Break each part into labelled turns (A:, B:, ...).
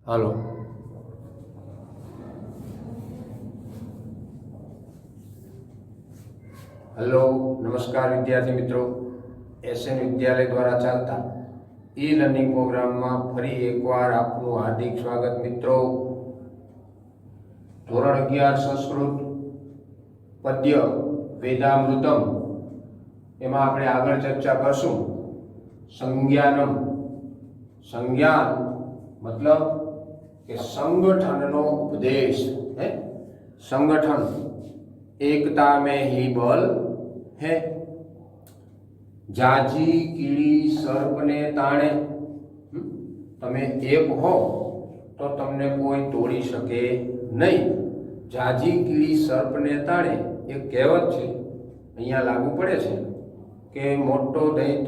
A: હાલો hello નમસ્કાર વિદ્યાર્થી મિત્રો, એસએન વિદ્યાલય દ્વારા ચાલતા ઈ લર્નિંગ પ્રોગ્રામમાં ફરી એકવાર આપનું હાર્દિક સ્વાગત મિત્રો. ધોરણ 11 સંસ્કૃત પદ્ય વેદામૃતમ એમાં આપણે આગળ ચર્ચા કરશું સંજ્ઞાનમ. સંજ્ઞાન મતલબ કે સંગઠનનો ઉપદેશ. संगठन एकता में ही बल है. जाजी कीड़ी सर्प ने ताणे. તમે એક હો તો તમને કોઈ તોડી શકે નહીં. જાજી કીડી સર્પને તાણે એક કહેવત છે, અહીંયા લાગુ પડે છે કે મોટો દૈત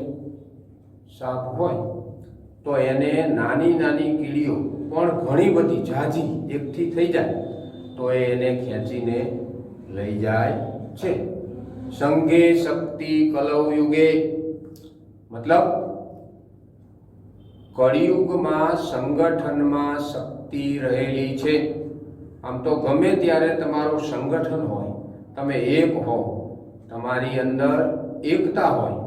A: સાપ હોય તો એને નાની નાની કીડીઓ પણ ઘણી બધી જાજી એકથી થઈ જાય તો એને ખેંચીને લઈ જાય છે. સંગે શક્તિ કલૌ યુગે મતલબ કળિયુગમાં સંગઠનમાં શક્તિ રહેલી છે. આમ તો ગમે ત્યારે તમારું સંગઠન હોય, તમે એક હો, તમારી અંદર એકતા હોય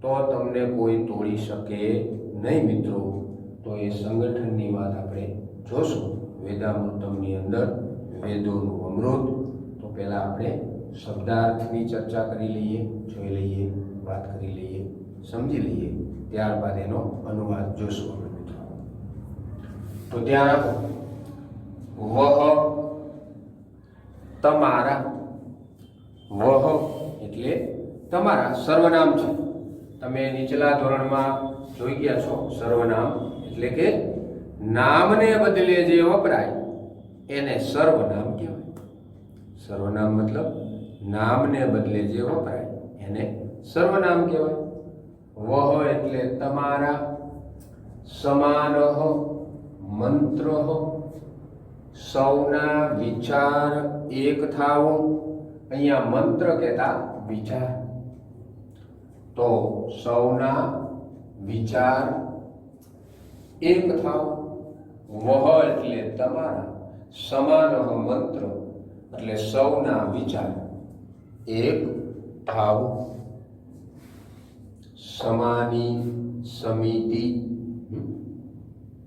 A: તો તમને કોઈ તોડી શકે નહીં મિત્રો. તો એ સંગઠનની વાત આપણે જોશું વેદામૃતમની અંદર, વેદોનું અમૃત. તો પહેલા આપણે શબ્દાર્થની ચર્ચા કરી લઈએ, જોઈ લઈએ, વાત કરી લઈએ, સમજી લઈએ, ત્યારબાદ એનો અનુવાદ જોશું આપણે મિત્રો. તો ધ્યાન આપો. વહ તમારા. વહ એટલે તમારા સર્વનામ છે. તમે નીચલા ધોરણમાં જોઈ ગયા છો. સર્વનામ એટલે કે નામને બદલે જે વપરાય એને સર્વનામ કહેવાય. સર્વનામ મતલબ નામને બદલે જે વપરાય એને સર્વનામ કહેવાય. વહ એટલે તમારા. સમાનઃ મંત્ર. સૌના વિચાર એક થાવો. અહીંયા મંત્ર કહેતા વિચાર. તો સૌના વિચાર એક થાવ. વહ એટલે તમારા. સમાન મંત્ર એટલે સૌના વિચાર એક થાવ. સમાની સમિતિ.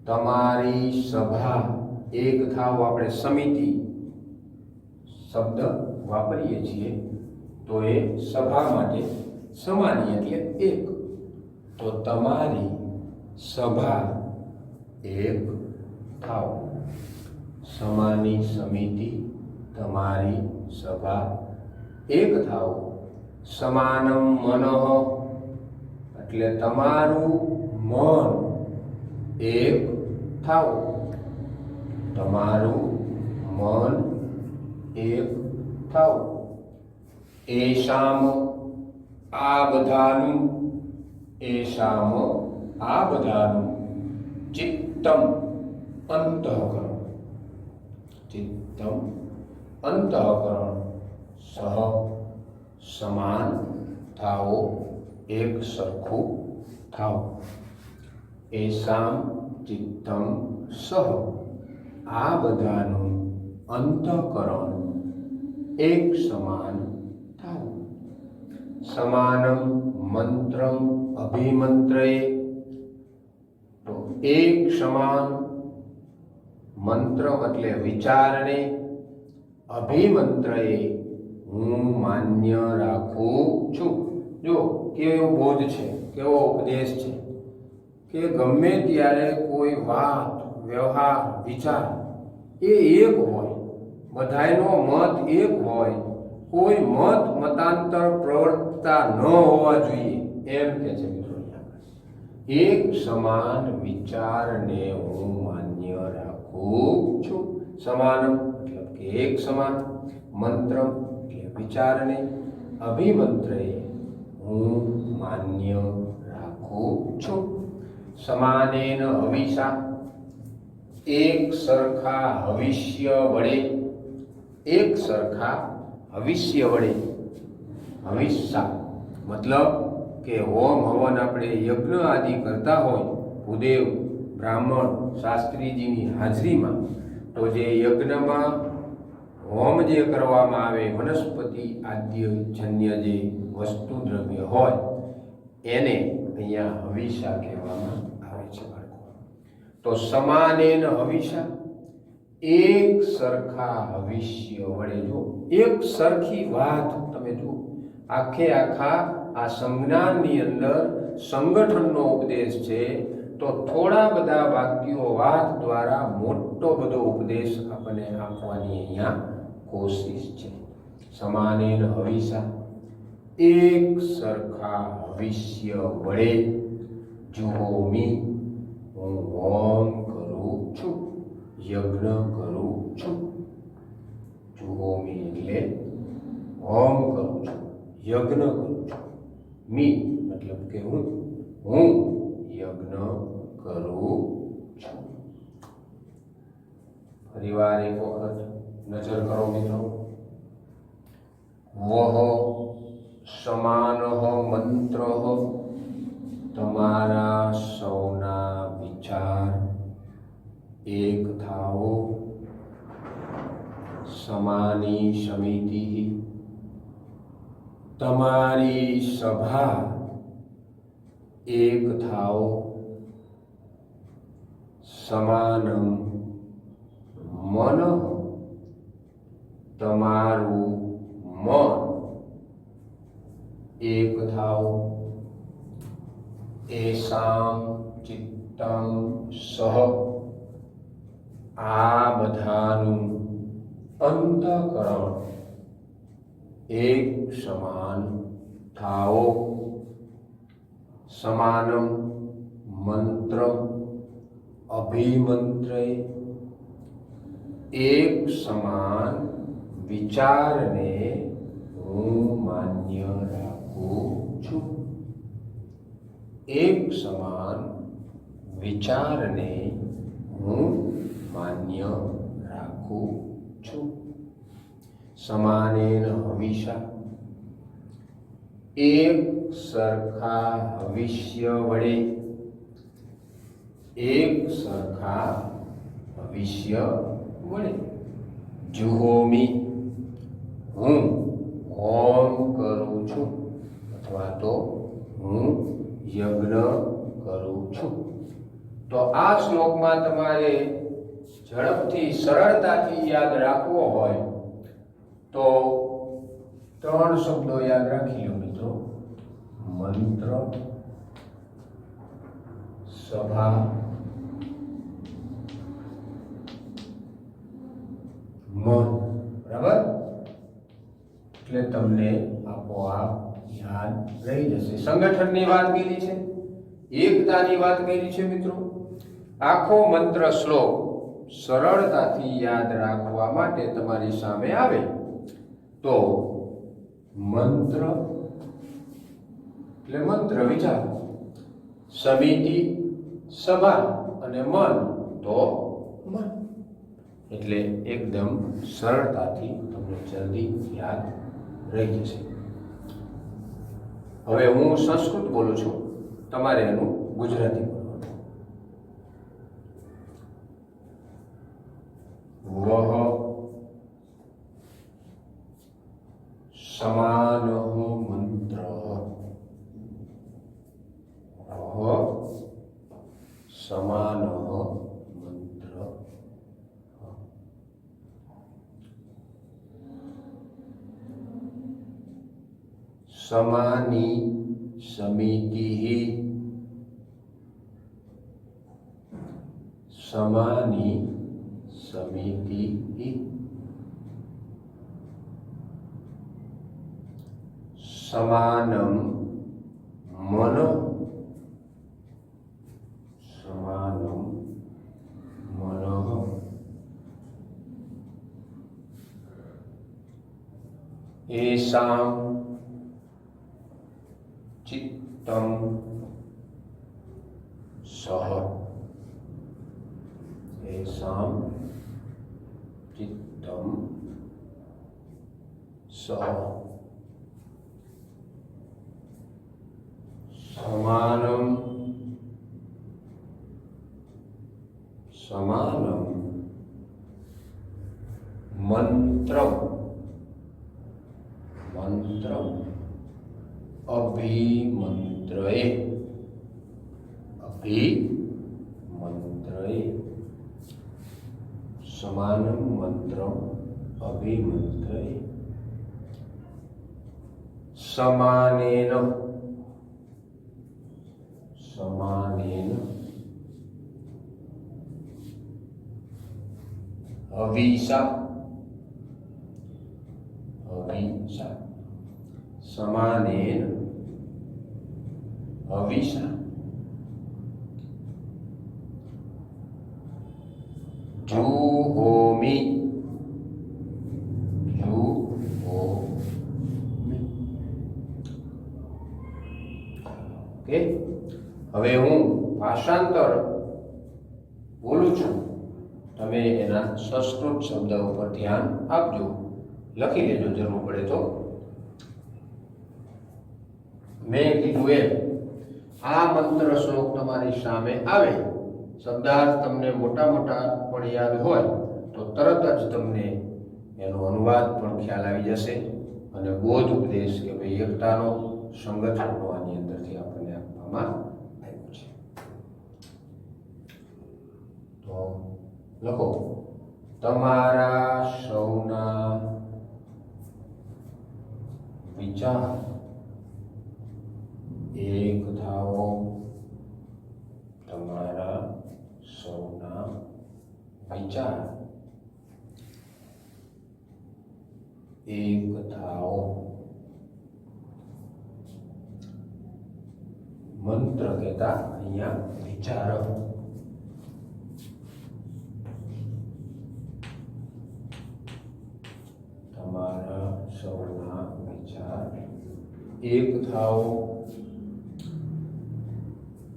A: તમારી સભા એક થાવ. આપણે સમિતિ શબ્દ વાપરીએ છીએ તો એ સભા માટે સમાની એટલે એક. તો તમારી સભા એક થાવ. સમાની સમિતિ, તમારી સભા એક થાવ. સમાનમ મનઃ એટલે તમારું મન એક થાવ. તમારું મન એક થાવ. એશામ આ બધાનું. એશામ આ બધાનું. ચિત્તમ અંતઃકરણ. ચિત્તમ અંતઃકરણ. સહ સમાન થાઓ, એક સરખું થાઓ. એશામ ચિત્તમ સહ આ બધાનું અંતઃકરણ એક સમાન થાઓ. સમાનમ મંત્રમ અભિમંત્રય. તો એક સમાન મંત્ર એટલે વિચારને. અભિમંત્રય હું માન્ય રાખું છું. જો કેવો બોધ છે, કેવો ઉપદેશ છે કે ગમે ત્યારે કોઈ વાત, વ્યવહાર, વિચાર એ એક હોય, બધાયનો મત એક હોય, કોઈ મતાંતર પ્રવર્તતા ન હોવા જોઈએ એમ કે છે મિત્રો. એક સમાન વિચારને હું માન્ય રાખું છું. સમાનમ મતલબ કે એક સમાન. મંત્રમ એટલે વિચારને. અભિમંત્રય હું માન્ય રાખું છું. સમાનેન હવિષા એક સરખા હવિષ્ય વડે. એક સરખા હવિષ્ય વડે. હવિષ્યા મતલબ કે હોમ હવન આપણે યજ્ઞ આદિ કરતા હોય, ભૂદેવ બ્રાહ્મણ શાસ્ત્રીજીની હાજરીમાં તો જે યજ્ઞમાં હોમ જે કરવામાં આવે વનસ્પતિ આદ્યજન્ય જે વસ્તુ દ્રવ્ય હોય એને અહીંયા હવિષા કહેવામાં આવે છે બાળકો. તો સમાનેન હવિષા, એક સરખા હવિષ્ય વડે, જો એક સરખી વાત તમે જુઓ, આખે આખા આ સંજ્ઞાનની અંદર સંગઠનનો ઉપદેશ છે, તો થોડા બધા વાક્યો વાત દ્વારા મોટો બધો ઉપદેશ આપણને આપવાની અહીંયા કોશિશ છે. સમાનેન હવિષા, એક સરખા હવિષ્ય વડે જુહોમી, હું હોમ કરું છું, યજ્ઞ કરું છું. જુહોમી એટલે હોમ કરું છું, યજ્ઞ કરું છું. મી મતલબ કે હું યજ્ઞ કરું છું. ફરીવાર એક વખત નજર કરો મિત્રો. વહ સમાન મંત્ર, તમારા સૌના વિચાર એક થાઓ. સમાની સમિતિ, તમારી સભા એક થાઓ. સમાનમ મન, તમારું મન એક થાઓ. એસામ ચિત્તમ સહ, આ બધાનું અંતઃકરણ એક સમાન થાઓ. સમાનમ મંત્ર અભિમંત્રે, એક સમાન વિચારને હું માન્ય રાખું છું. એક સમાન વિચારને હું માન્ય રાખું છું. સમાનેન હવિષા, એક સરખા હવિષ્ય વડે, એક સરખા હવિષ્ય વડે જુહોમી, હું હોમ કરું છું અથવા તો હું યજ્ઞ કરું છું. તો આ શ્લોકમાં તમારે ઝડપથી સરળતાથી યાદ રાખવો હોય તો 3 શબ્દો યાદ રાખી લો મિત્રો. મંત્ર, સભા, મન. બરાબર? એટલે તમને આપોઆપ યાદ રહી જશે. સંગઠનની વાત કરી છે, એકતાની વાત કરી છે મિત્રો. આખો મંત્ર શ્લોક સરળતાથી યાદ રાખવા માટે તમારી સામે આવે તો મંત્ર એટલે મંત્ર વિચાર, સમિતિ સભા અને મન તો મન. એટલે એકદમ સરળતાથી તમને જલ્દી યાદ રહી જશે. હવે હું સંસ્કૃત બોલું છું, તમારે એનું ગુજરાતી બોલવાનું. વહ સમાન મંત્ર, વહ સમાન મંત્ર, સમાની સમિતિ, સમાની સમિતિ, સમાનમ મન, સમાનમ મનઃ, એષાં ચિત્તમ સહ, એષાં ચિત્તમ સહ, સમાનમ समानम मंत्रम मंत्रम अभिमंत्रये अभिमंत्रये समानम मंत्रम अभिमंत्रये समानेन समानेन हविषा हविषा समानेन हविषा जुहोमि जुहोमि ओके હવે હું ભાષાંતર બોલું છું તમે એના સંસ્કૃત શબ્દ ઉપર ધ્યાન આપજો લખી લેજો જરૂર પડે તો મેં કીધું એમ આ મંત્ર શ્લોક તમારી સામે આવે શબ્દાર્થ તમને મોટા મોટા પણ યાદ હોય તો તરત જ તમને એનો અનુવાદ પણ ખ્યાલ આવી જશે અને બોધ ઉપદેશ કે ભાઈ એકતાનો સંગઠનનો આની અંદરથી આપણને આપવામાં આવ્યો છે તો લખો તમારા સૌના વિચાર એક થાઓ તમારા સૌના વિચાર એક થાઓ મંત્ર કહેતા અહીંયા વિચાર તમારા સૌના વિચાર એક થાઓ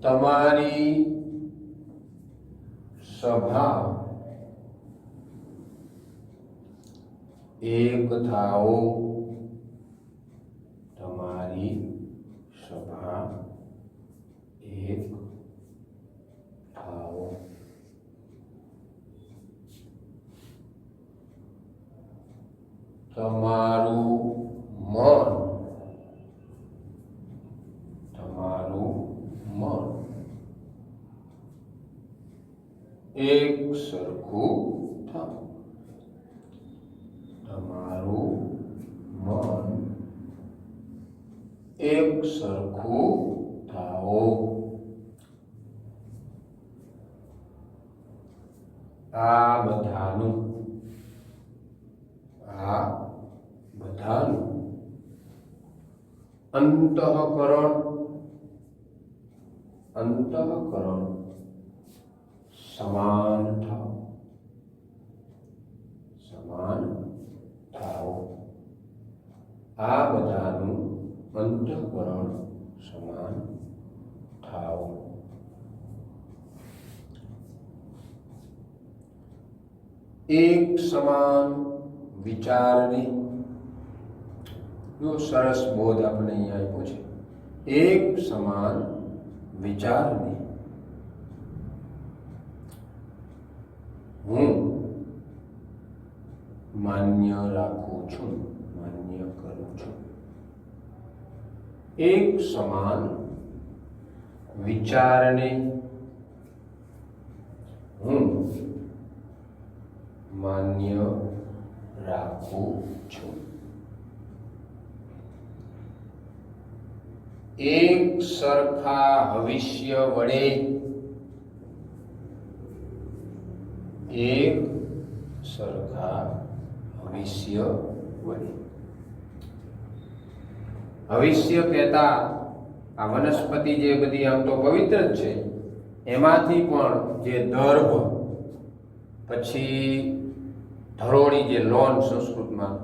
A: તમારી સભા એક થાઓ તમારી સભા એક થાઓ તમારું મન એક સરખું થાઓ તમારું મન એક સરખું થાઓ આ બધાનું અંતઃકરણ સમાન થાઓ આ બધાનું અંતઃકરણ સમાન થાઓ એક સમાન વિચારને જો સરસ બોધ આપણે અહીંયા આપ્યો છે એક સમાન વિચારને હું માન્ય રાખું છું માન્ય કરું છું એક સમાન વિચારને હું માન્ય રાખું છું એક સરખા ભવિષ્ય વડે એક સરખા ભવિષ્ય વડે ભવિષ્ય કહેતા આ વનસ્પતિ જે બધી આમ તો પવિત્ર જ છે એમાંથી પણ જે દર્ભ પછી ધરોળી જે લોન સંસ્કૃતમાં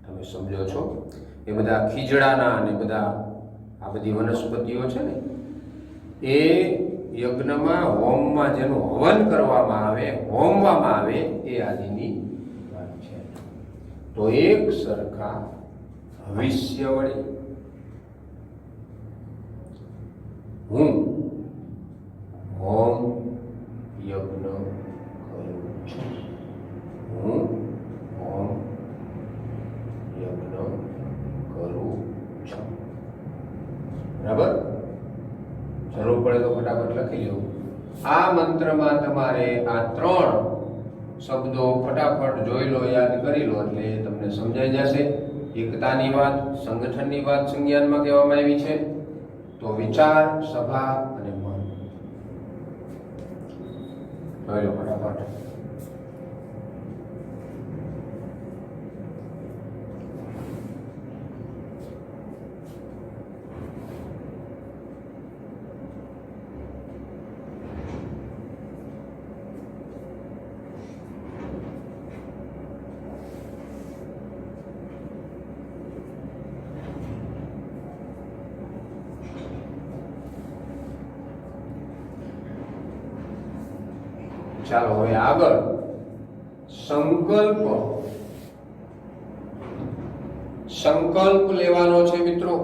A: તમે સમજો છો એ બધા ખીજડાના અને બધા આ બધી વનસ્પતિઓ છે ને એ યજ્ઞમાં હોમમાં જેનું હવન કરવામાં આવે હોમવામાં આવે એ આદિની વાત છે તો એક સરખા ભવિષ્ય વડે હું હોમ યજ્ઞ જરૂર પડે તો ફટાફટ લખી લો. આ મંત્રમાં તમારે આ 3 શબ્દો ફટાફટ જોઈ લો, યાદ કરી લો એટલે તમને સમજાઈ જશે. એકતાની વાત, સંગઠનની વાત સંજ્ઞાનમાં કહેવામાં આવી છે. તો વિચાર, સભા અને મન. જોઈ લો ફટાફટ. ચાલો હવે આગળ સંકલ્પ લેવાનો છે મિત્રો.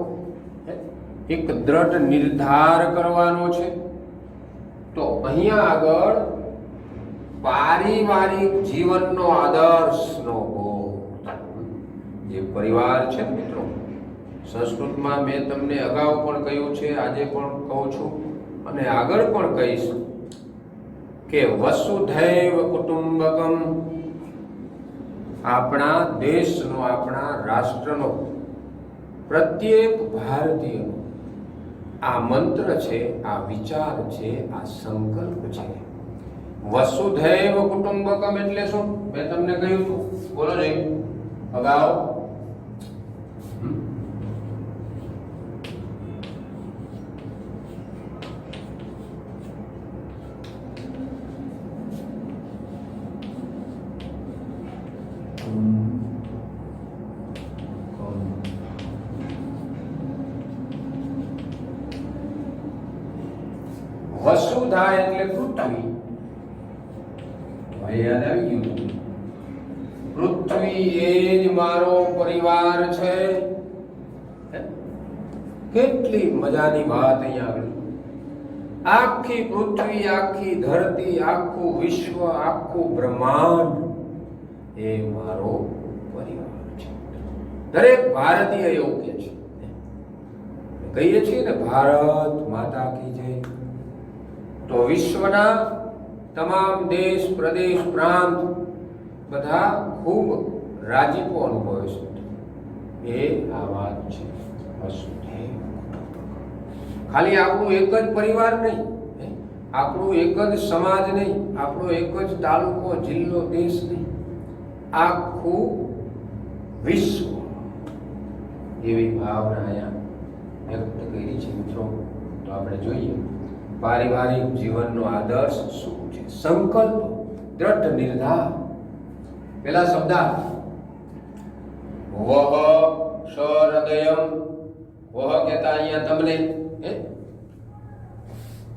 A: એક દ્રઢ નિર્ધાર કરવાનો છે. તો અહીંયા આગળ પારિવારિક જીવનનો આદર્શનો બોધ. જે પરિવાર છે મિત્રો, સંસ્કૃતમાં મેં તમને અગાઉ પણ કહ્યું છે, આજે પણ કહું છું અને આગળ પણ કહીશ કે વસુધૈવ કુટુંબકમ. આપણા દેશનો, આપણા રાષ્ટ્રનો, પ્રત્યેક ભારતીયનો આ મંત્ર છે, આ વિચાર છે, આ સંકલ્પ છે. વસુધૈવ કુટુંબકમ એટલે શું? મેં તમને કહ્યું હતું, બોલો જય અગાઉ. વસુધા એટલે પૃથ્વી. યાદ આવી ગયું? પૃથ્વી એ જ મારો પરિવાર છે. કેટલી મજાની વાત અહીંયા આગળ. આખી પૃથ્વી, આખી ધરતી, આખું વિશ્વ, આખું બ્રહ્માંડ એ મારો પરિવાર છે. દરેક ભારતીય એવું કે છે. કહીએ છીએ ને, ભારત માતા કી જય. તો વિશ્વના તમામ દેશ, પ્રદેશ, પ્રાંત બધા ખૂબ રાજીપો અનુભવે છે. એ આ વાત છે. ખાલી આપણું એક જ પરિવાર નહીં, આપણું એક જ સમાજ નહીં, આપણો એક જ તાલુકો, જિલ્લો, દેશ નહીં, આખું વિશ્વ. એવી ભાવના અહીંયા વ્યક્ત કરી છે મિત્રો. તો આપણે જોઈએ પારિવારિક જીવનનો આદર્શ શું છે. સંકલ્પ, દ્રઢ નિર્ધાર. પેલા શબ્દાર્થ વહ સહૃદયમ. વહ કહેતા અહીંયા તમને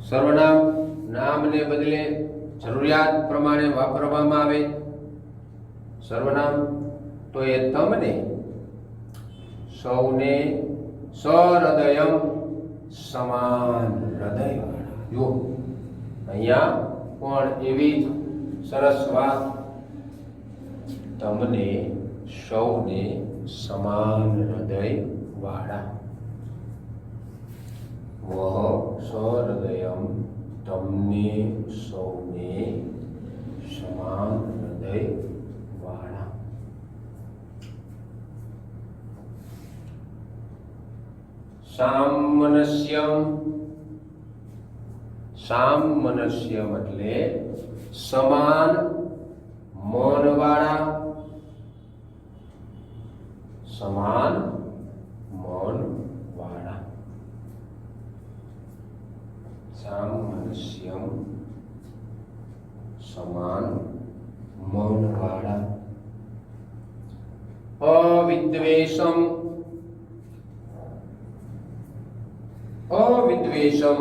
A: સર્વનામ, નામને બદલે જરૂરિયાત પ્રમાણે વાપરવામાં આવે સર્વનામ. તો એ તમને સૌને સહૃદયમ, સમાન હૃદય. જો અહીંયા પણ એવી જ સરસ વાત. તમને સૌને સમાન હૃદય વાળા. વહ સહૃદયમ, તમને સૌને સમાન હૃદય વાળા. સામનસ્યમ. સામનસ્યમ એટલે સમાન મન વાળા. સમાન મન વાળા. સામનસ્યમ, સમાન મન વાળા. અવિદ્વેષમ. અવિદ્વેષમ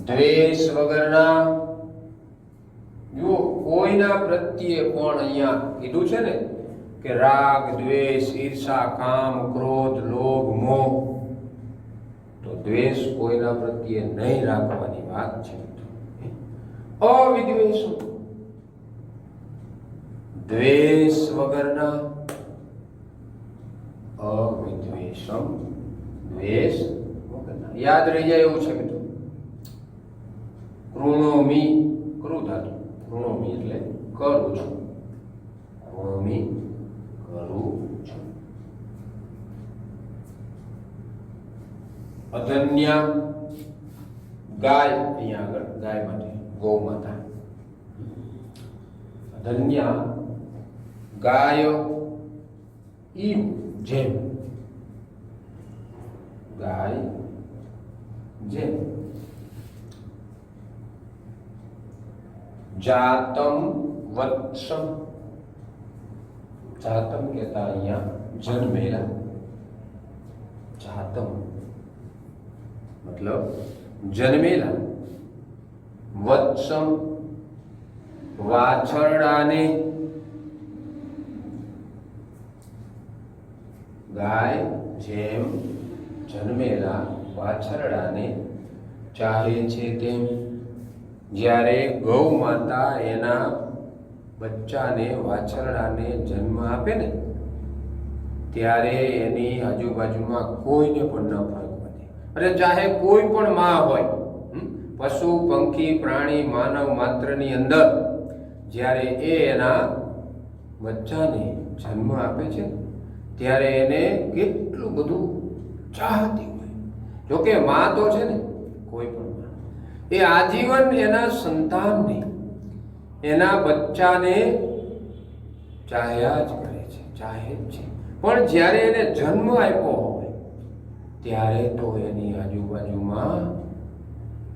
A: દ્વેષ વગરના. જો કોઈના પ્રત્યે પણ અહીંયા કીધું છે ને કે રાગ, દ્વેષ, ઈર્ષા, કામ, ક્રોધ, લોભ, મોહ. તો દ્વેષ કોઈના પ્રત્યે નહીં રાખવાની વાત છે. અવિદ્વેષમ, દ્વેષ વગરના. અવિદ્વેષમ, દ્વેષ વગરના. યાદ રહી જાય એવું છે મિત્રો. કૃણોમી, કૃ ધાતુ, કૃણોમી એટલે કરું છું, કૃણોમી કરું છું. અધન્યા, ગાય, અહીંયા આગળ ગાય માટે ગૌ માતા. અધન્યા ગાય ઈવ જેમ, ગાય જેમ. જાતમ વત્સમ, જાતમ કહેતા અહીંયા જન્મેલા, જાતમ મતલબ જન્મેલા. વત્સમ વાછરડાને, ગાય જેમ જન્મેલા વાછરડાને ચાહે છે તેમ. જ્યારે ગૌ માતા એના બચ્ચાને, વાછરડાને જન્મ આપે ને ત્યારે એની આજુબાજુમાં કોઈને પણ ન ફરક પડે. અને ચાહે કોઈ પણ માં હોય, પશુ પંખી પ્રાણી માનવ માત્રની અંદર જ્યારે એ એના બચ્ચાને જન્મ આપે છે ત્યારે એને કેટલું બધું ચાહતી હોય. જોકે માં તો છે ને, કોઈ પણ માં એ આજીવન એના સંતાનને, એના બચ્ચાને ચાહ્યા જ કરે છે, ચાહે જ છે. પણ જ્યારે એને જન્મ આપ્યો હોય ત્યારે તો એની આજુબાજુમાં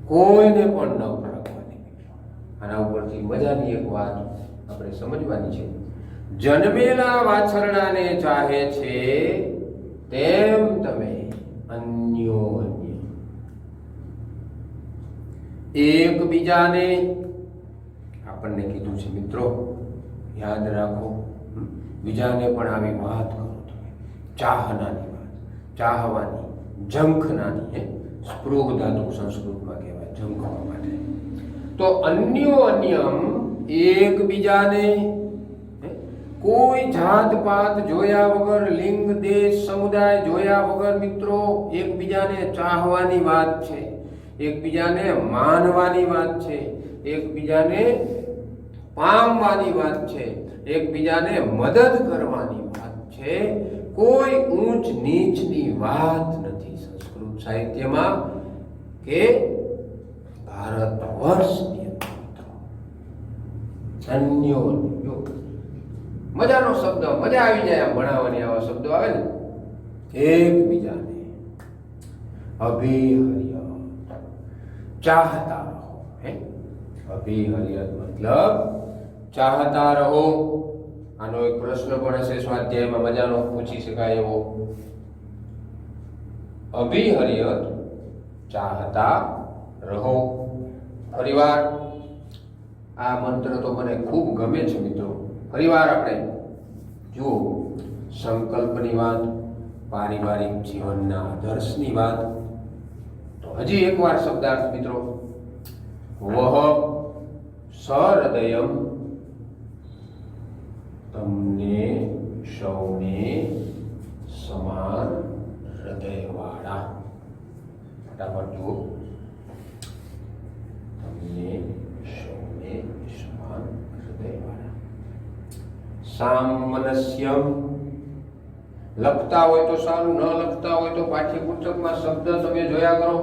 A: કોઈને પણ ન ફરકવાની. આના ઉપરથી મજાની એક વાત આપણે સમજવાની છે. જન્મેલા વાછરડાને ચાહે છે તેમ તમે અન્યોન્ય એકબીજાને, આપણને કીધું છે મિત્રો, યાદ રાખો, બીજાને પણ આવી વાત કરો તમે. ચાહનાની વાત, ચાહવાની, ઝંખનાની, સ્પૃહ ધાતુ સંસ્કૃતમાં કહેવાય ઝંખવા માટે. તો અન્યોન્યમ એકબીજાને, કોઈ જાત પાત જોયા વગર, લિંગ દેશ સમુદાય જોયા વગર મિત્રો એકબીજાને ચાહવાની વાત છે, એકબીજાને માનવાની વાત છે, એકબીજાને પામવાની વાત છે, એકબીજાને મદદ કરવાની વાત છે. કોઈ ઊંચ નીચની વાત નથી સંસ્કૃત સાહિત્યમાં કે ભારત વર્ષની અંદર. અન્યોન્ય મજાનો શબ્દ, મજા આવી જાય આમ ભણાવવાની. આવા શબ્દો આવે ને, એકબીજાને અભિહર્ય, ચાહતા રહો. અભિહર્ય મતલબ ચાહતા રહો. આનો એક પ્રશ્ન પણ હશે સ્વાધ્યાયમાં, મજાનો પૂછી શકાય એવો. અભિહર્ય ચાહતા રહો. ફરીવાર આ મંત્ર તો મને ખૂબ ગમે છે મિત્રો. ફરીવાર આપણે જુઓ, સંકલ્પની વાત, પારિવારિક જીવનના આદર્શની વાત. તો હજી એકવાર શબ્દાર્થ મિત્રો. વહ સહૃદયમ, તમને સૌને સમાન હૃદયવાળા. ફટાફટ જુઓ, તમને સૌને સમાન હૃદયવાળા. સામનસ્યમ, લખતા હોય તો સારું, ન લખતા હોય તો પાઠ્યપુસ્તકમાં શબ્દ તમે જોયા કરો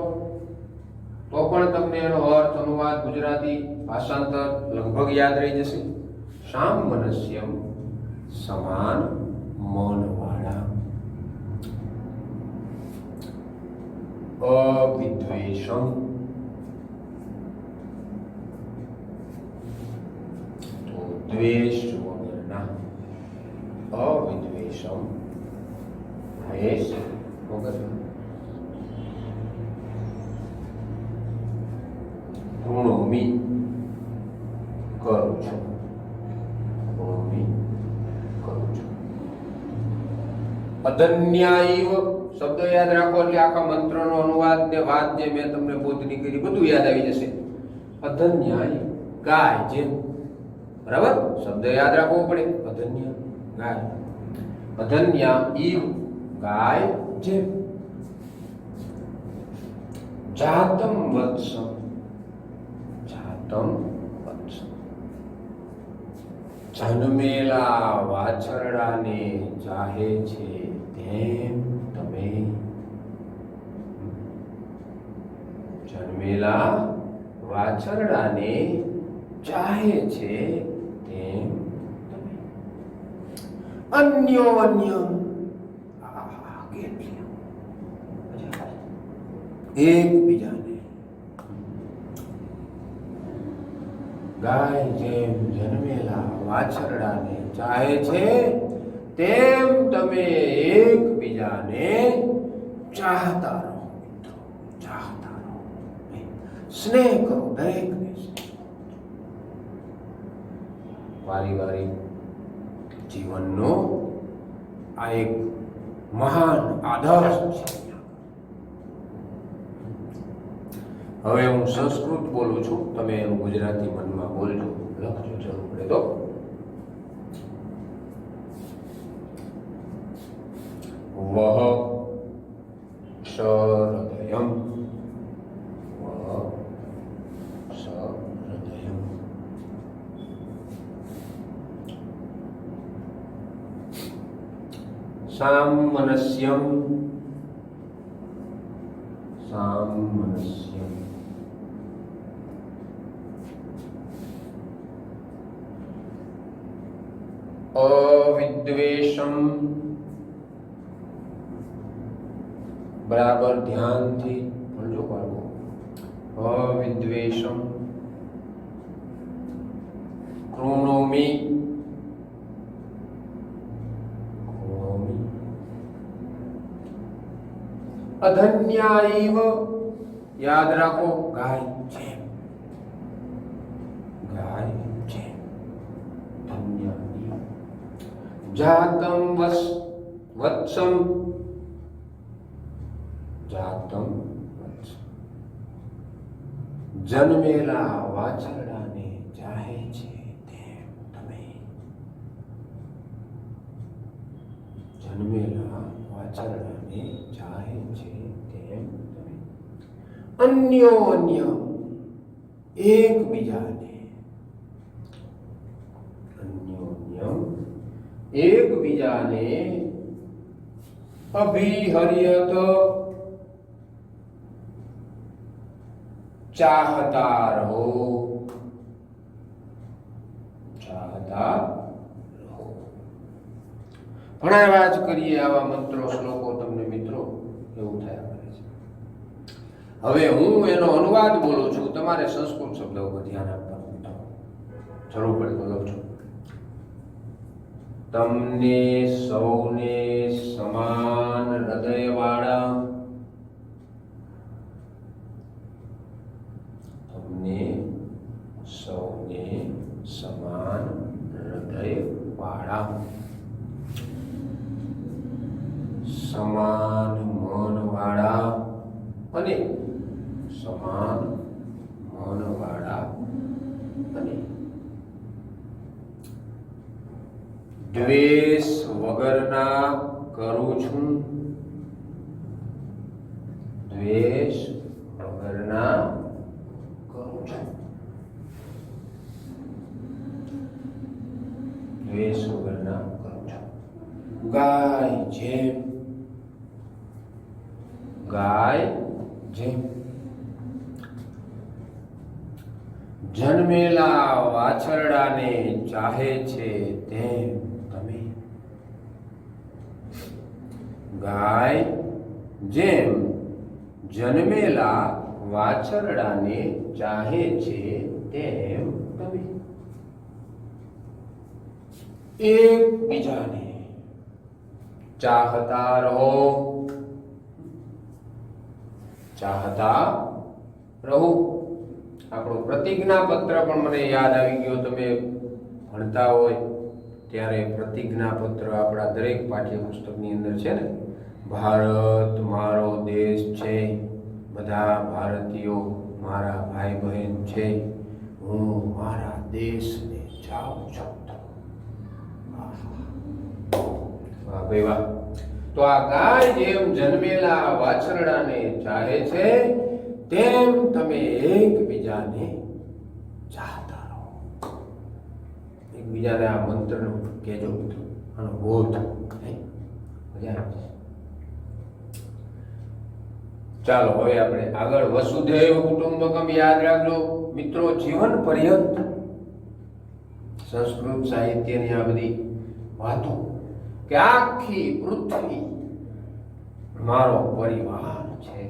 A: તો પણ તમને એનો અર્થ, અનુવાદ, ગુજરાતી ભાષાંતર લગભગ યાદ રહી જશે. સામનસ્યમ, સમાન મનવાળા. અવિદ્વેષમ, તો દ્વેષ વગરના. અવિદ્વેષમ, દ્વેષ વગર. કૃણોમી, કરું છું, કૃણોમી કરું છું. અધન્યાયવ શબ્દ યાદ રાખો એટલે આખા મંત્રનો અનુવાદ ને વાત જે મેં તમને બોધની કરી બધું યાદ આવી જશે. અધન્યાય ગાય જેમ, બરાબર? શબ્દ યાદ રાખવો પડે. અધન્ય ગાય, અધન્યા ઈવ ગાય જેમ. જાતમ વત્સમ, જાતમ વત્સમ. જન્મેલા વાછરડાને ચાહે છે તેમ તમે, જન્મેલા વાછરડાને ચાહે છે તેમ તમે. અન્યોન્ય, એકબીજાને, ગાય જેમ જન્મેલા વાછરડાને ચાહે છે તેમ તમે એકબીજાને ચાહતા રહો મિત્રો, ચાહતા રહો. સ્નેહ કરો, દરેકને પારિવારિક જીવનનો આ એક મહાન આદર્શ છે. હવે હું સંસ્કૃત બોલું છું, તમે એનું ગુજરાતી મનમાં બોલજો, લખજો જરૂર પડે તો. વહ સહૃદયમ, વહ સહૃદયમ. સામનસ્યમ, સામનસ્યમ. અવિદ્વેષમ, બરાબર ધ્યાનથી બોલજો બાળકો. અવિદ્વેષમ. કૃણોમિ, કૃણોમિ. અધન્યાઈવ, યાદ રાખો ગાય છે, ગાય છે. ધન્યાઈવ. જાતમ વત્સમ, જાતમ વત્સમ. જન્મેલા વાછરડાને ચાહે છે તેમ તમે, જન્મેલા વાછરડાને ચાહે છે તેમ તમે. અન્યોન્ય, એકબીજાને, અન્યોન્ય એકબીજાને. અભિહર્યત, ચાહતા રહો, ચાહતા રહો. ઘણા વાર જ કરીએ આવા મંત્રો શ્લોકો તમને મિત્રો, એવું થયા કરે છે. હવે હું એનો અનુવાદ બોલું છું, તમારે સંસ્કૃત શબ્દો પર ધ્યાન આપવાનું જરૂર પડે તો લખજો. તમને સૌને સમાન હૃદયવાળા, તમને સૌને સમાન હૃદયવાળા, સમાન મનવાળા અને સમાન મનવાળા અને દ્વેષ વગરના કરું છું, દ્વેષ વગરના કરું છું, દ્વેષ વગરના કરું છું. ગાય જેમ, ગાય જેમ. જન્મેલા વાછરડાને ચાહે છે તેમ તમે, ગાય જેમ જન્મેલા વાછરડાને ચાહે છે તેમ તમે. એકબીજાને ચાહતા રહો, ચાહતા રહો. આપણો પ્રતિજ્ઞા પત્ર પણ મને યાદ આવી ગયો, તમે ભણતા હોય ત્યારે પ્રતિજ્ઞા પત્ર આપણા દરેક પાઠ્યપુસ્તકની અંદર છે ને. ભારત મારો દેશ છે, બધા ભારતીયો મારા ભાઈ બહેન છે, હું મારા દેશને ચાહું છું. વાહ ભાઈ વાહ. તો આ ગાય જેમ જન્મેલા વાછરડાને ચાહે છે તેમ તમે એકબીજાને ચાહતા રહો. એકબીજાને આ મંત્રનો કહેજો મિત્રો, આનો બોધ મજા આવે. ચાલો હવે આપણે આગળ. વસુધૈવ કુટુંબકમ યાદ રાખજો મિત્રો, જીવન પર્યંત સંસ્કૃત સાહિત્યની આ બધી વાતો કે આખી પૃથ્વી મારો પરિવાર છે.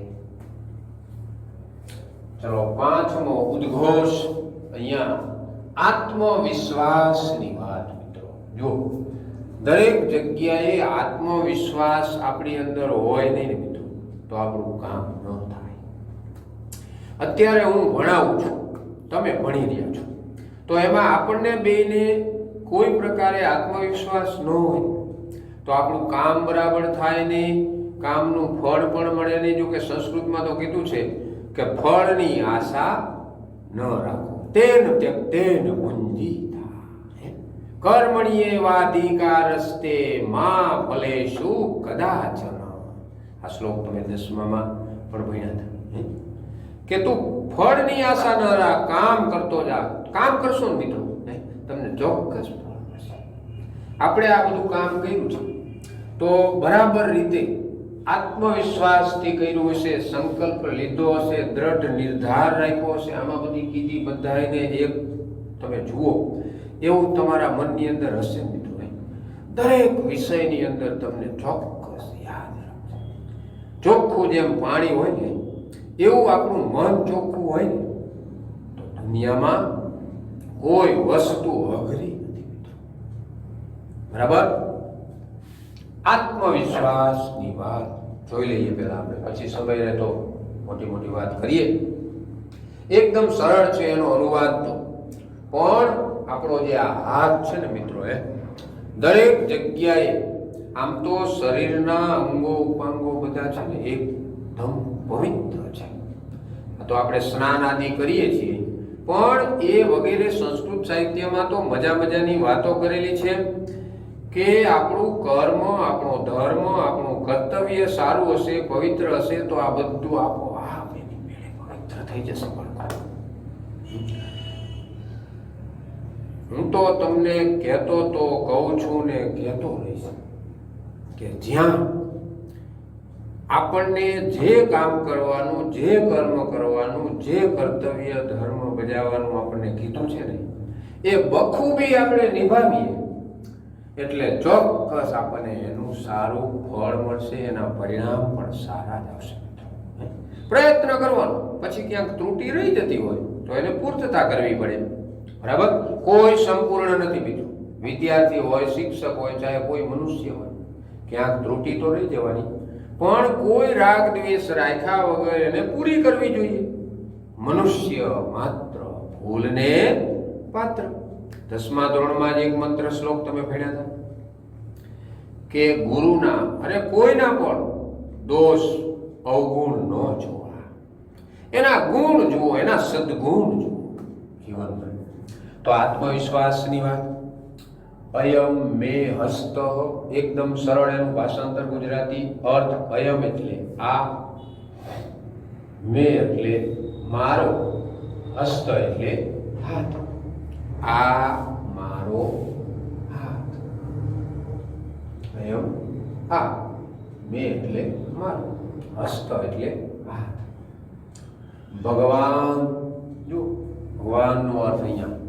A: ચલો પાંચમો ઉદ્ઘોષ અહીંયા આત્મવિશ્વાસની વાત મિત્રો. જો દરેક જગ્યાએ આત્મવિશ્વાસ આપણી અંદર હોય નહીં ને મિત્રો, તો આપણું કામ ન થાય. અત્યારે હું ભણાવું છું, તમે ભણી રહ્યા છો, તો એમાં આપણને બેને કોઈ પ્રકારે આત્મવિશ્વાસ ન હોય તો આપણું કામ બરાબર થાય નહીં, કામનું ફળ પણ મળે નહીં. જો કે સંસ્કૃતમાં તો કીધું છે કે ફળની આશા ન રાખો. તેન ત્યક્તેન ભુંજીતા કર્મણ્યેવાધિકારસ્તે મા ફલેષુ કદાચન. આ શ્લોક તમે 10માં પણ ભણ્યા હતા કે તું ફળની આશા ન રાખ, કામ કરતો જા. કામ કરશો ને મિત્રો, તમને ચોક્કસ ફળ મળશે. આપણે આ બધું કામ કર્યું છે તો બરાબર રીતે આત્મવિશ્વાસથી કર્યું હશે, સંકલ્પ લીધો હશે, દ્રઢ નિર્ધાર રાખ્યો હશે. આમાં બધી કીધી બધાને એક તમે જુઓ એવું તમારા મનની અંદર હશે મિત્રો. દરેક વિષયની અંદર તમને ચોક્કસ યાદ રાખજો. ચોખ્ખું જેમ પાણી હોય ને એવું આપણું મન ચોખ્ખું હોય ને તો દુનિયામાં કોઈ વસ્તુ અઘરી નથી મિત્રો. બરાબર. આત્મવિશ્વાસની વાત જોઈ લઈએ પહેલા આપણે, પછી સમય રહે તો મોટી મોટી વાત કરીએ. એકદમ સરળ છે એનો અનુવાદ તો, પણ આપણો જે આ હાથ છે ને મિત્રો, દરેક જગ્યાએ આમ તો શરીરના અંગો ઉપાંગો બધા છે ને એકદમ પવિત્ર છે. તો આપણે સ્નાન આદિ કરીએ છીએ, પણ એ વગેરે સંસ્કૃત સાહિત્યમાં તો મજા મજાની વાતો કરેલી છે કે આપણું કર્મ, આપણો ધર્મ, આપણું કર્તવ્ય સારું હશે, પવિત્ર હશે તો આ બધું આપોઆપ એની મેળે પવિત્ર થઈ જશે. હું તો તમને કહેતો તો કહું છું ને કહેતો રહીશ કે જ્યાં આપણને જે કામ કરવાનું, જે કર્મ કરવાનું, જે કર્તવ્ય ધર્મ બજાવવાનું આપણને કીધું છે ને એ બખૂબી આપણે નિભાવીએ એટલે ચોક્કસ આપણને એનું સારું ફળ મળશે, એના પરિણામ પણ સારા જ આવશે. પ્રયત્ન કરવાનો, પછી ક્યાંક ત્રુટિ રહી જતી હોય તો એને પૂર્તતા કરવી પડે. બરાબર. કોઈ સંપૂર્ણ નથી બીજું. વિદ્યાર્થી હોય, શિક્ષક હોય, ચાહે કોઈ મનુષ્ય હોય, ક્યાંક ત્રુટિ તો રહી જવાની, પણ કોઈ રાગ દ્વેષ રાખ્યા વગર એને પૂરી કરવી જોઈએ. મનુષ્ય માત્ર ભૂલને પાત્ર. 10મા ધોરણમાં જ એક મંત્ર શ્લોક તમે ભણ્યા હતા કે ગુરુના અને કોઈના પણ દોષ અવગુણ ન જોવા, એના ગુણ જુઓ, એના સદગુણ જુઓ જીવનમાં. તો આત્મવિશ્વાસની વાત. અયમ મે હસ્ત, એકદમ સરળ એનું ભાષાંતર ગુજરાતી અર્થ. અયમ એટલે આ, મે એટલે મારો, હસ્ત એટલે હાથ. આ મારો હાથ. અયમ આ, મે એટલે મારો, હસ્ત એટલે હાથ. ભગવાન, જો ભગવાનનો અર્થ અહીંયા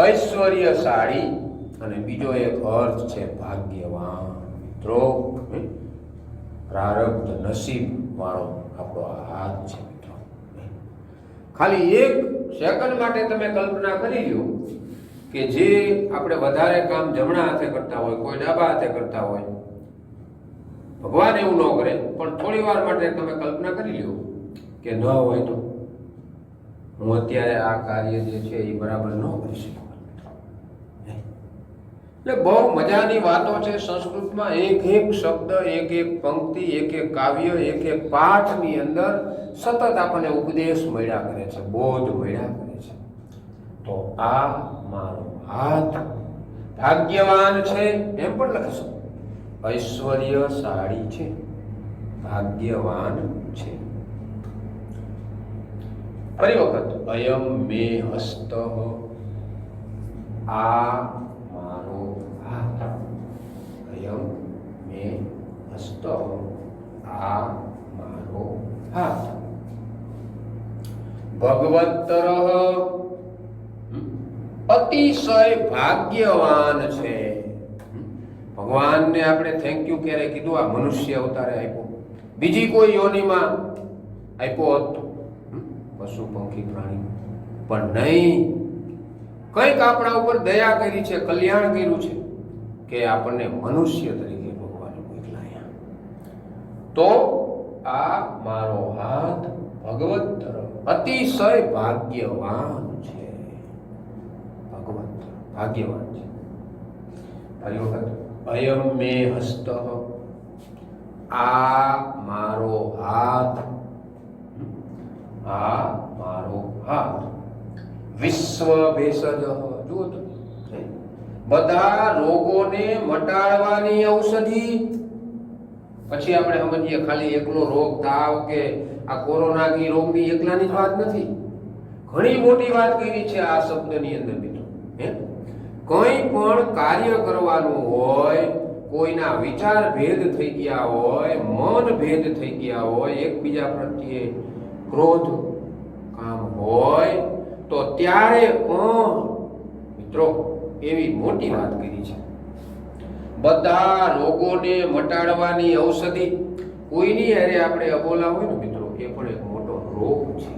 A: ઐશ્વર્યશાળી અને બીજો એક અર્થ છે ભાગ્યવાન. મિત્રો પ્રારબ્ધ નસીબ વાળો આપણો આ હાથ છે મિત્રો. ખાલી એક સેકન્ડ માટે તમે કલ્પના કરી લો કે જે આપણે વધારે કામ જમણા હાથે કરતા હોય, કોઈ ડાબા હાથે કરતા હોય, ભગવાન એવું ન કરે પણ થોડી વાર માટે તમે કલ્પના કરી લો કે ન હોય તો હું અત્યારે આ કાર્ય જે છે એ બરાબર ન કરી શકું. એટલે બહુ મજાની વાતો છે સંસ્કૃતમાં. એક એક શબ્દ, એક એક પંક્તિ, એક એક કાવ્ય, એક એક પાઠની અંદર સતત આપણને ઉપદેશ મળ્યા કરે છે, બોધ મળ્યા કરે છે. તો આ મારો હાથ ભાગ્યવાન છે એમ પણ લખશો, ઐશ્વર્યશાળી છે, ભાગ્યવાન છે. ફરી વખત અયમ મે હસ્ત, આ મારો હાથ. અયમ મે હસ્ત, આ મારો હાથ. ભગવત્તર, અતિશય ભાગ્યવાન છે. ભગવાનને આપણે થેન્ક યુ ક્યારે કીધું? આ મનુષ્ય અવતારે આપ્યો. બીજી કોઈ યોનિમાં આપ્યો હોત પશુ પંખી પ્રાણી, પણ નહીં. કંઈક આપણા ઉપર દયા કરી છે, કલ્યાણ કર્યું છે કે આપણને મનુષ્ય તરીકે ભગવાને મોકલાયા. તો આ મારો હાથ ભગવત તરફ અતિશય ભાગ્યવાન છે. ભગવત ભાગ્યવાન છે. ફરી વખત અયમ મે હસ્ત, આ મારો હાથ, આ મારો હાથ. વિશ્વ ભેષજ, જુઓ તો બધા રોગોને મટાડવાની ઔષધિ. પછી આપણે સમજીએ ખાલી એકલો રોગ તાવ કે આ કોરોના કી રોગની એકલાની જ વાત નથી. ઘણી મોટી વાત કરી છે આ શબ્દની અંદર મિત્રો. કંઈ પણ કાર્ય કરવાનું હોય, કોઈના વિચાર ભેદ થઈ ગયા હોય, મન ભેદ થઈ ગયા હોય, એકબીજા પ્રત્યે ક્રોધ કામ હોય, તો ત્યારે પણ મિત્રો એવી મોટી વાત કરી છે. બધા રોગોને મટાડવાની ઔષધિ. કોઈની હારે આપણે અબોલા હોય ને મિત્રો, એ પણ એક મોટો રોગ છે.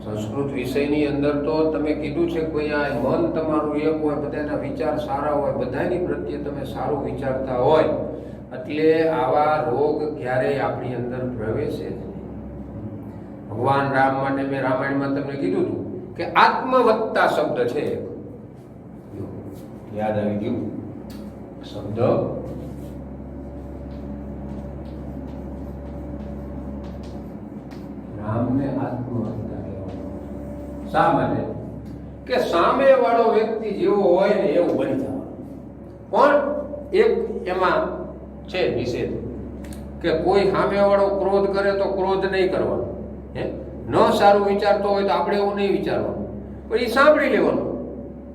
A: સંસ્કૃત વિષયની અંદર તો તમે કીધું છે કે ભાઈ આ મન તમારું એક હોય, બધાના વિચાર સારા હોય, બધાની પ્રત્યે તમે સારું વિચારતા હોય, એટલે આવા રોગ ક્યારેય આપણી અંદર પ્રવેશે જ નહીં. ભગવાન રામ માટે મેં રામાયણમાં તમને કીધું હતું કે આત્મવત્તા શબ્દ છે. યાદ આવી ગયું શબ્દ? રામને આત્મવત્તા કહેવાય. શા માટે? કે સામે વાળો વ્યક્તિ જેવો હોય ને એવું બની જવાનું. પણ એક એમાં છે નિષેધ કે કોઈ સામે વાળો ક્રોધ કરે તો ક્રોધ નહીં કરવાનો. ન સારું વિચારતો હોય તો આપણે એવું નહીં વિચારવાનું, પણ એ સાંભળી લેવાનું.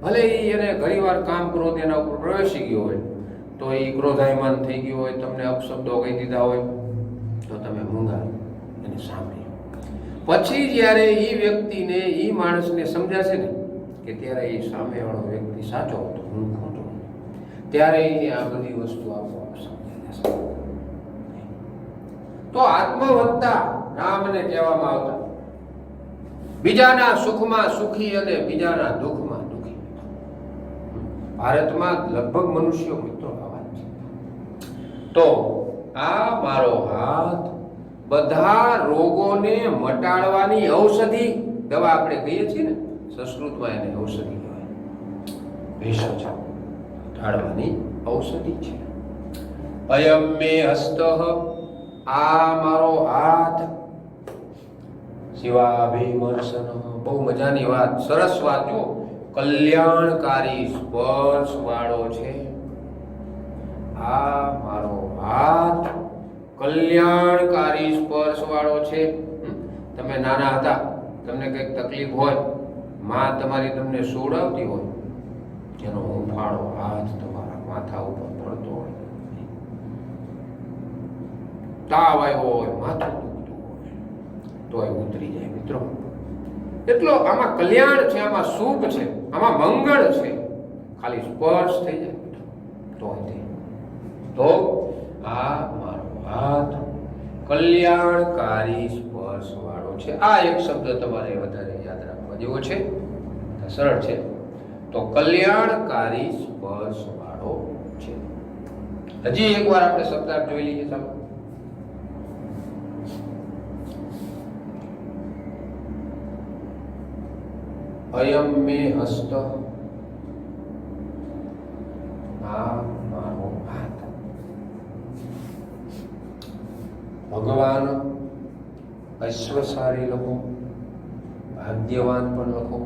A: ભલે એને ઘણીવાર કામ ક્રોધ એના ઉપર પ્રવેશી ગયો હોય, તો એ ક્રોધાયમાન થઈ ગયો હોય, તમને અપશબ્દો કહી દીધા હોય, તો તમે મૂંગા એને સાંભળી. પછી જ્યારે એ વ્યક્તિને, એ માણસને સમજાશે ને કે ત્યારે એ સામેવાળો વ્યક્તિ સાચો હતો, હું ખોટો, ત્યારે એને આ બધી વસ્તુ આપોઆપ સમજાઈ જશે. તો આત્મવત્તા રામને કહેવામાં આવતા. બીજાના સુખમાં સુખી અને બીજાના દુઃખમાં દુઃખી. ભારતમાં લગભગ મનુષ્યો મિત્રો આવા છે. તો આ મારો હાથ બધા રોગોને મટાડવાની ઔષધિ. દવા આપણે કહીએ છીએ ને, સંસ્કૃતમાં એને ઔષધિ કહેવાય. ભેષજ, મટાડવાની ઔષધિ છે. અયમ મે હસ્ત, આ મારો હાથ. શિવાભિમર્શન, બહુ મજાની વાત, સરસ વાત. જો કલ્યાણકારી સ્પર્શ વાળો છે. આ મારો હાથ કલ્યાણકારી સ્પર્શ વાળો છે. તમે નાના હતા, તમને કંઈક તકલીફ હોય, માં તમારી તમને સોડાવતી હોય, એનો હુંફાળો હાથ તમારા માથા ઉપર પડતો હોય, તાવ આવ્યો હોય, માથું દુખતું હોય, તો એ ઉતરી જાય મિત્રો. એટલો આમાં કલ્યાણ છે, આમાં સુખ છે, આમાં મંગળ છે. ખાલી સ્પર્શ થઈ જાય તો આ મારો હાથ કલ્યાણકારી સ્પર્શ વાળો છે. આ એક શબ્દ તમારે વધારે યાદ રાખવા જેવો છે, સરળ છે. તો કલ્યાણકારી સ્પર્શ વાળો છે. હજી એકવાર આપણે શબ્દાર્થ જોઈ લઈએ. ચાલો. અયમ મે હસ્ત, આ મારો હાથ. ભગવાન ઐશ્વર્યશાળી લખો, ભાગ્યવાન પણ લખો.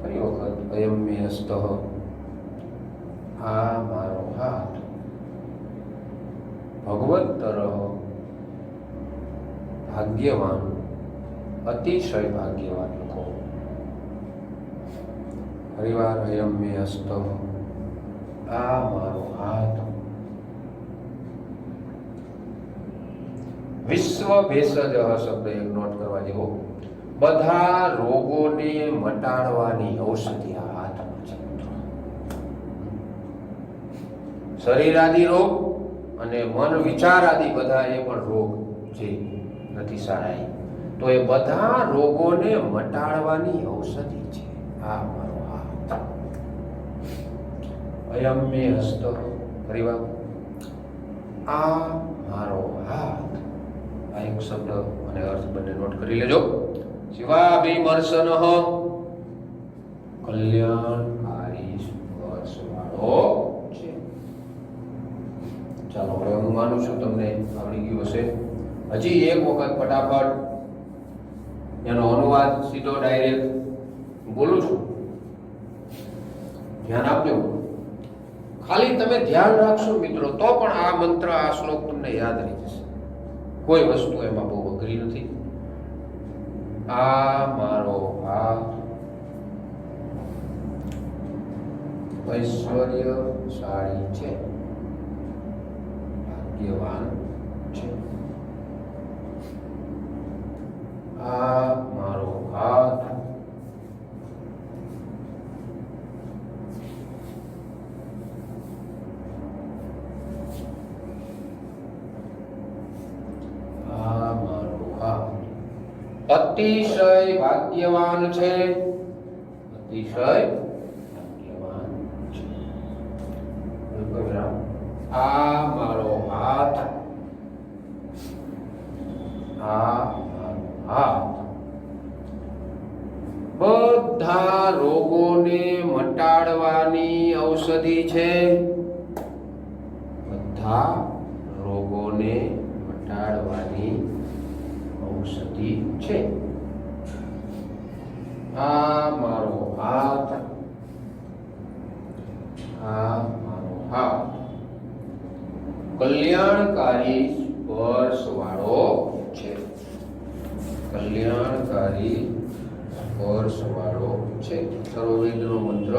A: ફરી વખત અયમ મે હસ્ત, આ મારો હાથ. ભગવત્તર, ભાગ્યવાન, અતિશય ભાગ્યવાન લોકો. પરિવાર અયમ મે હસ્ત, આ મારો હાથ. વિશ્વ ભેષજ શબ્દ એક નોટ કરવા જેવો. બધા રોગોને મટાડવાની ઔષધિ આ હાથમાં છે. શરીર આદિ રોગ અને મન વિચાર આદિ બધા એ પણ રોગ જે નથી સારા, તો એ બધા રોગોને મટાડવાની ઔષધિ છે આ મારો હાથ. અયમ મે હસ્ત, પરિવાર આ મારો હાથ. આ એક શબ્દ અને અર્થ બંને નોટ કરી લેજો. શિવાભિમર્શન, કલ્યાણકારી સ્પર્શ વાળો છે. ચાલો હવે હું માનું છું તમને આવડી ગયું હશે. હજી એક વખત ફટાફટ એનો અનુવાદ સીધો ડાયરેક્ટ બોલું છું, ધ્યાન આપજો. ખાલી તમે ધ્યાન રાખશો મિત્રો તો પણ આ મંત્ર, આ શ્લોક તમને યાદ રહી જશે. કોઈ વસ્તુ એમાં બહુ અઘરી નથી. આ મારો હાથ ઐશ્વર્યશાળી છે, ભાગ્યવાન છે. આ મારો હાથ અતિશય ભાગ્યવાન છે, અતિશય ભાગ્યવાન છે. આ મારો હાથ, આ મારો હાથ બધા રોગોને મટાડવાની ઔષધિ છે, બધા રોગોને મટાડવાની ઔષધિ છે. આ મારો હાથ, આ મારો હાથ કલ્યાણકારી સ્પર્શ વાળો છે, કલ્યાણકારી સ્પર્શ વાળો છે. સર્વવેદનો મંત્ર.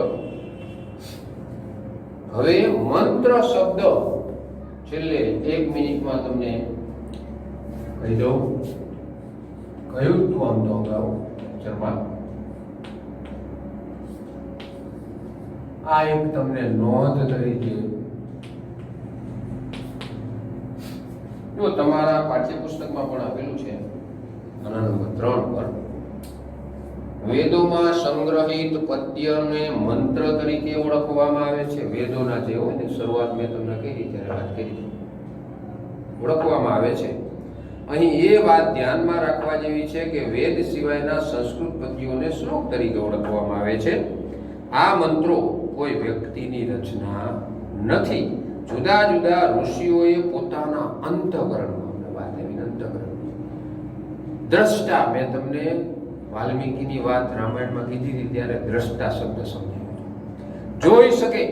A: હવે મંત્ર શબ્દ છેલ્લે 1 મિનિટમાં તમને કહી દઉં. કહ્યું તું આમ તો અગાઉ લેક્ચરમાં. આ એક તમને નોંધ તરીકે જો તમારા પાઠ્યપુસ્તકમાં પણ આપેલું છે, આના નંબર 3 પર. વેદોમાં સંગ્રહિત પદ્યને મંત્ર તરીકે ઓળખવામાં આવે છે. વેદોના જે હોય ને, શરૂઆત મેં તમને કઈ રીતે વાત કરી, ઓળખવામાં આવે છે. અહીં એ વાત ધ્યાનમાં રાખવા જેવી છે કે વેદ સિવાયના સંસ્કૃત પદ્યોને શ્લોક તરીકે ઓળખવામાં આવે છે. આ મંત્રો કોઈ વ્યક્તિની રચના નથી. જુદા જુદા ઋષિઓએ પોતાના અંતઃકરણમાં, વાત એવી અંતઃકરણ, દ્રષ્ટા, મેં તમને વાલ્મીકીની વાત રામાયણમાં કીધી હતી ત્યારે દ્રષ્ટા શબ્દ સમજાવ્યો. જોઈ શકે,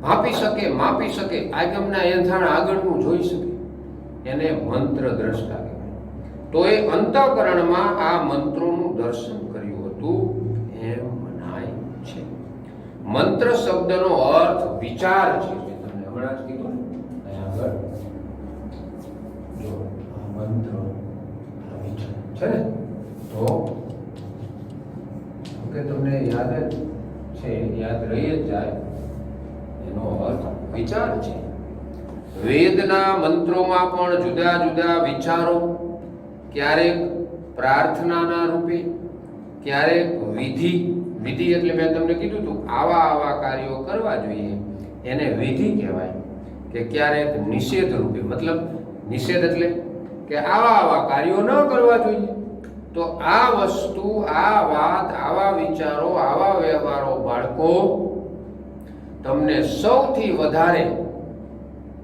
A: માપી શકે, માપી શકે, આગમના એંધાણ આગળનું જોઈ શકે, એને મંત્ર દ્રષ્ટા કહેવાય. તો એ અંતઃકરણમાં આ મંત્રોનું દર્શન કર્યું હતું એમ મનાય છે. મંત્ર શબ્દનો અર્થ વિચાર છે, જે તમને હમણાં જ કીધું ને આગળ. જો આ મંત્ર આ વિચાર છે ને, તો કે તમને યાદ છે, યાદ રહી જ જાય, એનો અર્થ વિચાર છે. વેદના મંત્રોમાં પણ જુદા જુદા વિચારો, ક્યારેક પ્રાર્થનાના રૂપે, ક્યારેક વિધિ. વિધિ એટલે મેં તમને કીધું હતું આવા કાર્યો કરવા જોઈએ, એને વિધિ કહેવાય. કે ક્યારેક નિષેધ રૂપે, મતલબ નિષેધ એટલે કે આવા કાર્યો ન કરવા જોઈએ. તો આ વસ્તુ, આ વાત, આવા વિચારો, આવા વ્યવહારો બાળકો તમને સૌથી વધારે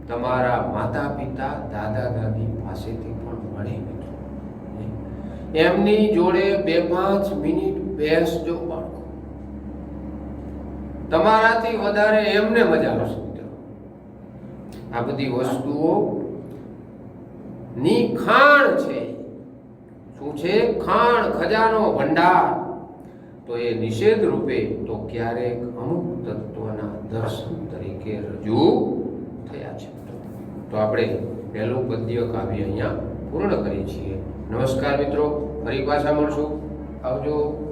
A: તમારા માતા પિતા, દાદા દાદી પાસેથી પણ મળે. એમની જોડે 2-5 મિનિટ બેસજો બાળકો, તમારાથી વધારે એમને મજા આવશે. આ બધી વસ્તુઓ ની ખાણ છે. શું છે? ખાણ, ખજાનો, ભંડાર. તો એ નિષેધ રૂપે તો ક્યારેક અમુક તત્વના દર્શન તરીકે રજૂ થયા છે. તો આપણે પહેલું પદ્ય કાવ્ય અહીંયા પૂર્ણ કરીએ છીએ. નમસ્કાર મિત્રો, ફરી પાછા મળશું. આવજો.